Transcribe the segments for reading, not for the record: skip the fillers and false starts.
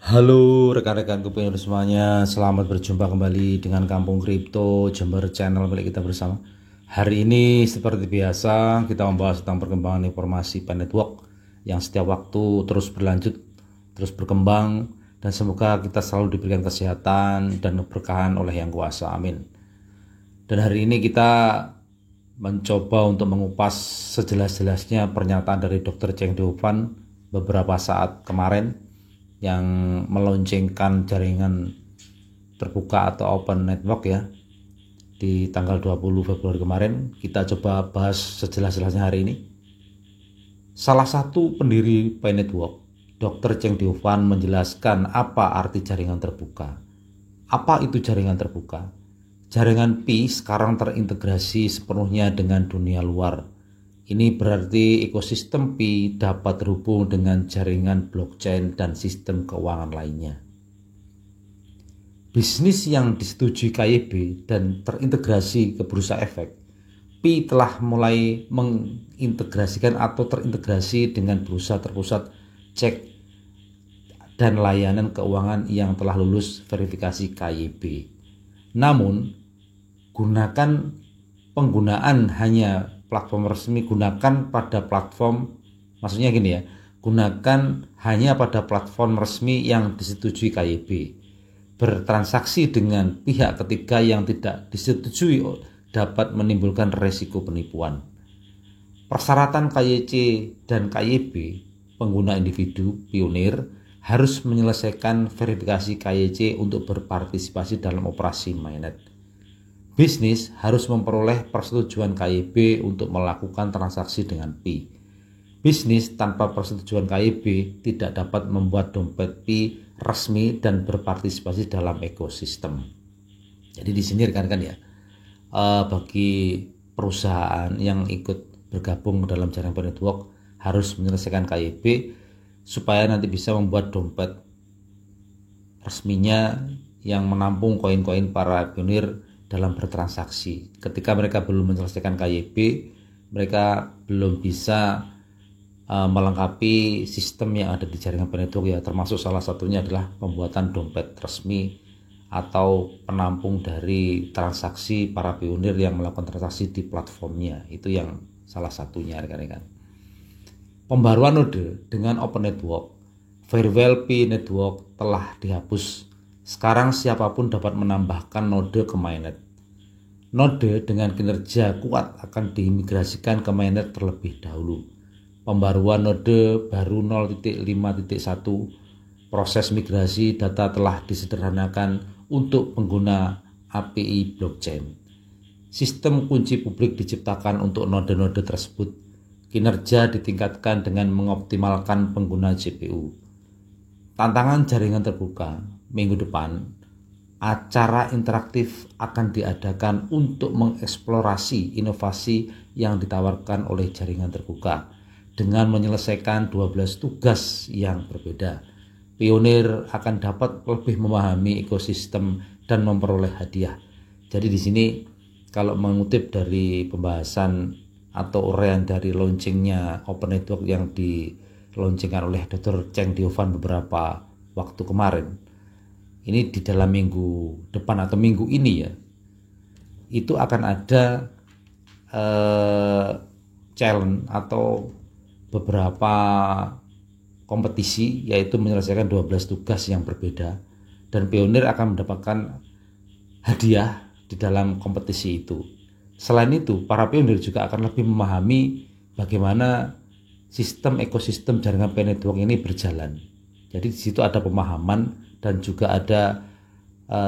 Halo rekan-rekan kuping semuanya, selamat berjumpa kembali dengan Kampung Kripto Jember channel milik kita bersama. Hari ini seperti biasa kita membahas tentang perkembangan informasi Pi Network yang setiap waktu terus berlanjut, terus berkembang, dan semoga kita selalu diberikan kesehatan dan keberkahan oleh Yang Kuasa. Amin. Dan hari ini kita mencoba untuk mengupas sejelas-jelasnya pernyataan dari Dr. Cheng Dioufan beberapa saat kemarin yang meluncurkan jaringan terbuka atau open network ya di tanggal 20 Februari kemarin. Kita coba bahas sejelas-jelasnya hari ini. Salah satu pendiri Pi Network, Dr. Cheng Dioufan, menjelaskan apa arti jaringan terbuka. Apa itu jaringan terbuka? Jaringan Pi sekarang terintegrasi sepenuhnya dengan dunia luar. Ini berarti ekosistem Pi dapat terhubung dengan jaringan blockchain dan sistem keuangan lainnya. Bisnis yang disetujui KYB dan terintegrasi ke Bursa Efek, Pi telah mulai mengintegrasikan atau terintegrasi dengan bursa terpusat cek dan layanan keuangan yang telah lulus verifikasi KYB. Namun, penggunaan hanya platform resmi, gunakan pada platform, maksudnya gini ya, gunakan hanya pada platform resmi yang disetujui KYB. Bertransaksi dengan pihak ketiga yang tidak disetujui dapat menimbulkan resiko penipuan. Persyaratan KYC dan KYB, pengguna individu pionir harus menyelesaikan verifikasi KYC untuk berpartisipasi dalam operasi mainnet. Bisnis harus memperoleh persetujuan KYB untuk melakukan transaksi dengan Pi. Bisnis tanpa persetujuan KYB tidak dapat membuat dompet Pi resmi dan berpartisipasi dalam ekosistem. Jadi di sini rekan-rekan ya, bagi perusahaan yang ikut bergabung dalam jaringan Pi Network harus menyelesaikan KYB supaya nanti bisa membuat dompet resminya yang menampung koin-koin para pionir dalam bertransaksi. Ketika mereka belum menyelesaikan KYB, mereka belum bisa melengkapi sistem yang ada di jaringan Pi Network ya, termasuk salah satunya adalah pembuatan dompet resmi atau penampung dari transaksi para pionir yang melakukan transaksi di platformnya. Itu yang salah satunya rekan-rekan. Pembaruan node dengan Open Network, Farewell Pi Network telah dihapus. Sekarang siapapun dapat menambahkan node ke mainnet. Node dengan kinerja kuat akan diimigrasikan ke mainnet terlebih dahulu. Pembaruan node baru 0.5.1. Proses migrasi data telah disederhanakan untuk pengguna API blockchain. Sistem kunci publik diciptakan untuk node-node tersebut. Kinerja ditingkatkan dengan mengoptimalkan pengguna GPU. Tantangan jaringan terbuka. Minggu depan, acara interaktif akan diadakan untuk mengeksplorasi inovasi yang ditawarkan oleh jaringan terbuka dengan menyelesaikan 12 tugas yang berbeda. Pionir akan dapat lebih memahami ekosistem dan memperoleh hadiah. Jadi di sini kalau mengutip dari pembahasan atau uraian dari launchingnya Open Network yang dilaunchingkan oleh Dr. Cheng Dioufan beberapa waktu kemarin, ini di dalam minggu depan atau minggu ini ya, itu akan ada challenge atau beberapa kompetisi, yaitu menyelesaikan 12 tugas yang berbeda, dan pionir akan mendapatkan hadiah di dalam kompetisi itu. Selain itu, para pionir juga akan lebih memahami bagaimana sistem ekosistem jaringan Pi Network ini berjalan. Jadi di situ ada pemahaman dan juga ada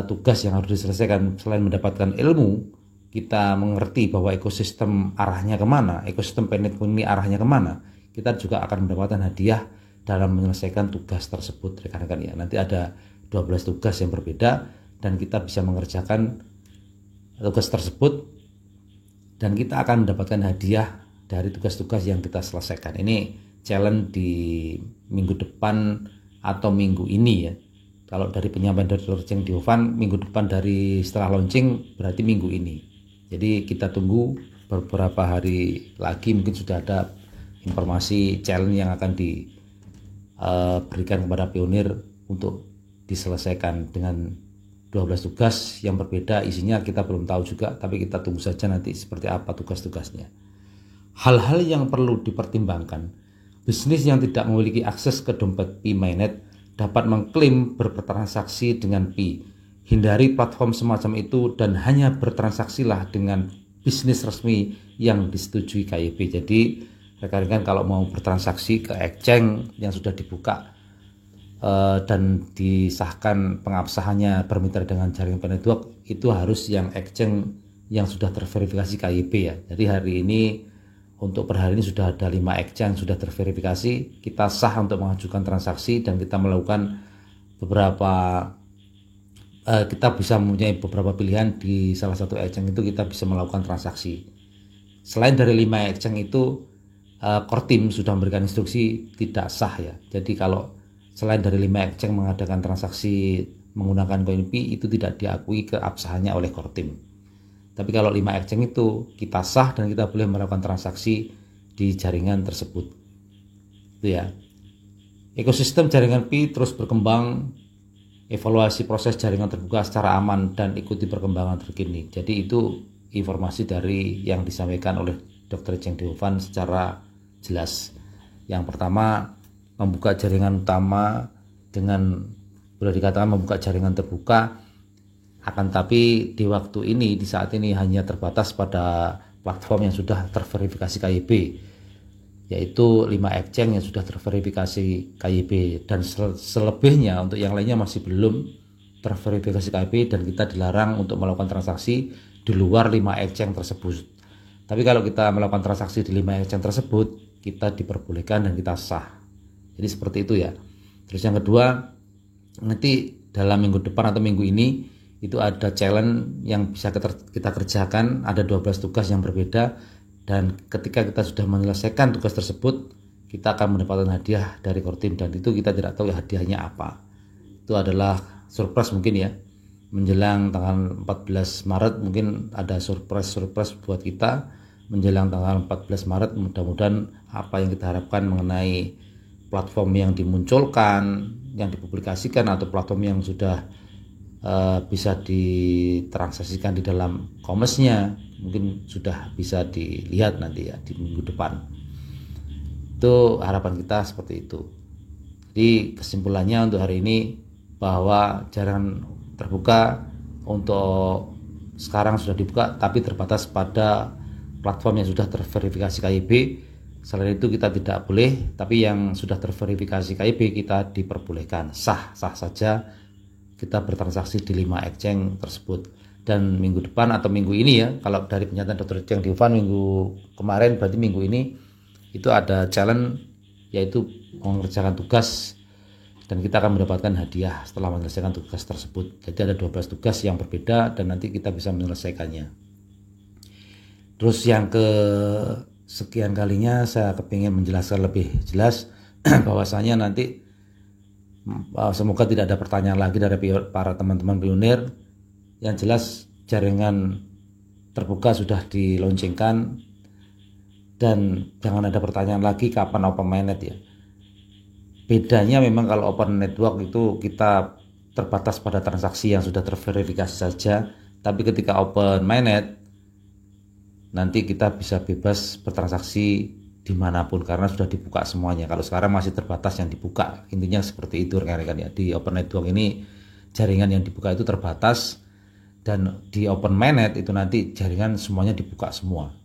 tugas yang harus diselesaikan. Selain mendapatkan ilmu, kita mengerti bahwa ekosistem arahnya kemana, ekosistem Pi Network ini arahnya kemana, kita juga akan mendapatkan hadiah dalam menyelesaikan tugas tersebut rekan-rekan ya. Nanti ada 12 tugas yang berbeda dan kita bisa mengerjakan tugas tersebut dan kita akan mendapatkan hadiah dari tugas-tugas yang kita selesaikan. Ini challenge di minggu depan atau minggu ini ya. Kalau dari penyampaian Dr. Cheng Dioufan minggu depan dari setelah launching berarti minggu ini. Jadi kita tunggu beberapa hari lagi mungkin sudah ada informasi challenge yang akan diberikan kepada pionir untuk diselesaikan dengan 12 tugas yang berbeda. Isinya kita belum tahu juga, tapi kita tunggu saja nanti seperti apa tugas-tugasnya. Hal-hal yang perlu dipertimbangkan: bisnis yang tidak memiliki akses ke dompet P-Mainnet dapat mengklaim bertransaksi dengan Pi. Hindari platform semacam itu dan hanya bertransaksilah dengan bisnis resmi yang disetujui KYB. Jadi rekan-rekan kalau mau bertransaksi ke exchange yang sudah dibuka dan disahkan pengabsahannya bermitra dengan jaringan network, itu harus yang exchange yang sudah terverifikasi KYB ya. Jadi hari ini untuk per hari ini sudah ada 5 exchange sudah terverifikasi, kita sah untuk mengajukan transaksi dan kita melakukan kita bisa mempunyai beberapa pilihan. Di salah satu exchange itu kita bisa melakukan transaksi. Selain dari 5 exchange itu, core team sudah memberikan instruksi tidak sah ya. Jadi kalau selain dari 5 exchange mengadakan transaksi menggunakan koin Pi, itu tidak diakui keabsahannya oleh core team. Tapi kalau 5 exchange itu kita sah dan kita boleh melakukan transaksi di jaringan tersebut. Itu ya. Ekosistem jaringan Pi terus berkembang. Evaluasi proses jaringan terbuka secara aman dan ikuti perkembangan terkini. Jadi itu informasi dari yang disampaikan oleh Dr. Cheng Deovan secara jelas. Yang pertama, membuka jaringan utama dengan boleh dikatakan membuka jaringan terbuka, akan tapi di waktu ini, di saat ini hanya terbatas pada platform yang sudah terverifikasi KYB, yaitu 5 exchange yang sudah terverifikasi KYB, dan selebihnya untuk yang lainnya masih belum terverifikasi KYB dan kita dilarang untuk melakukan transaksi di luar 5 exchange tersebut. Tapi kalau kita melakukan transaksi di 5 exchange tersebut, kita diperbolehkan dan kita sah. Jadi seperti itu ya. Terus yang kedua, nanti dalam minggu depan atau minggu ini itu ada challenge yang bisa kita kerjakan, ada 12 tugas yang berbeda, dan ketika kita sudah menyelesaikan tugas tersebut, kita akan mendapatkan hadiah dari core team, dan itu kita tidak tahu hadiahnya apa. Itu adalah surprise mungkin ya. Menjelang tanggal 14 Maret mungkin ada surprise buat kita. Menjelang tanggal 14 Maret mudah-mudahan apa yang kita harapkan mengenai platform yang dimunculkan, yang dipublikasikan, atau platform yang sudah bisa ditransaksikan di dalam commerce-nya mungkin sudah bisa dilihat nanti ya di minggu depan. Itu harapan kita seperti itu. Jadi kesimpulannya untuk hari ini bahwa jaringan terbuka untuk sekarang sudah dibuka, tapi terbatas pada platform yang sudah terverifikasi KYB. Selain itu kita tidak boleh, tapi yang sudah terverifikasi KYB kita diperbolehkan, sah saja kita bertransaksi di 5 exchange tersebut. Dan minggu depan atau minggu ini ya, kalau dari pernyataan Dr. Cheng Deovan minggu kemarin, berarti minggu ini itu ada challenge, yaitu mengerjakan tugas, dan kita akan mendapatkan hadiah setelah menyelesaikan tugas tersebut. Jadi ada 12 tugas yang berbeda dan nanti kita bisa menyelesaikannya. Terus yang ke sekian kalinya saya kepingin menjelaskan lebih jelas bahwasanya nanti semoga tidak ada pertanyaan lagi dari para teman-teman pionir. Yang jelas jaringan terbuka sudah diluncurkan dan jangan ada pertanyaan lagi kapan open mainnet ya. Bedanya memang kalau open network itu kita terbatas pada transaksi yang sudah terverifikasi saja, tapi ketika open mainnet nanti kita bisa bebas bertransaksi dimanapun karena sudah dibuka semuanya. Kalau sekarang masih terbatas yang dibuka, intinya seperti itu rekan-rekan ya. Di open network ini jaringan yang dibuka itu terbatas, dan di open mainnet itu nanti jaringan semuanya dibuka semua.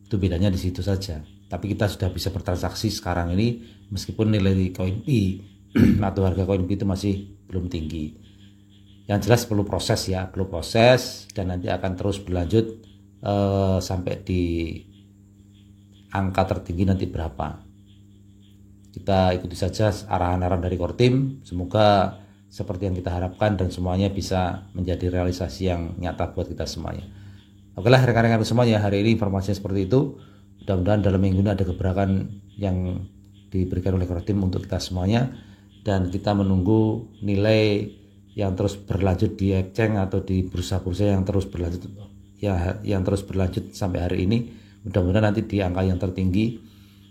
Itu bedanya di situ saja. Tapi kita sudah bisa bertransaksi sekarang ini meskipun nilai koin Pi atau harga koin Pi itu masih belum tinggi. Yang jelas perlu proses ya, perlu proses, dan nanti akan terus berlanjut sampai di angka tertinggi nanti berapa. Kita ikuti saja arahan-arahan dari core team. Semoga seperti yang kita harapkan dan semuanya bisa menjadi realisasi yang nyata buat kita semuanya. Oke lah rekan-rekan semuanya, hari ini informasinya seperti itu. Mudah-mudahan dalam minggu ini ada gebrakan yang diberikan oleh core team untuk kita semuanya, dan kita menunggu nilai yang terus berlanjut di exchange atau di bursa-bursa yang terus berlanjut ya, yang terus berlanjut sampai hari ini. Mudah-mudahan nanti di angka yang tertinggi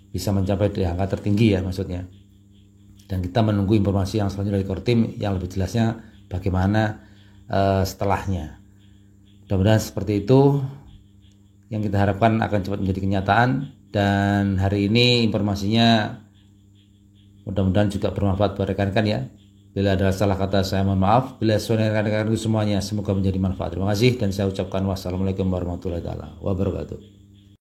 bisa mencapai di angka tertinggi ya maksudnya. Dan kita menunggu informasi yang selanjutnya dari Kortim yang lebih jelasnya bagaimana setelahnya. Mudah-mudahan seperti itu yang kita harapkan akan cepat menjadi kenyataan. Dan hari ini informasinya mudah-mudahan juga bermanfaat buat rekan-rekan ya. Bila ada salah kata saya mohon maaf. Bila sesuai dengan rekan-rekan semuanya semoga menjadi manfaat. Terima kasih dan saya ucapkan wassalamualaikum warahmatullahi wabarakatuh.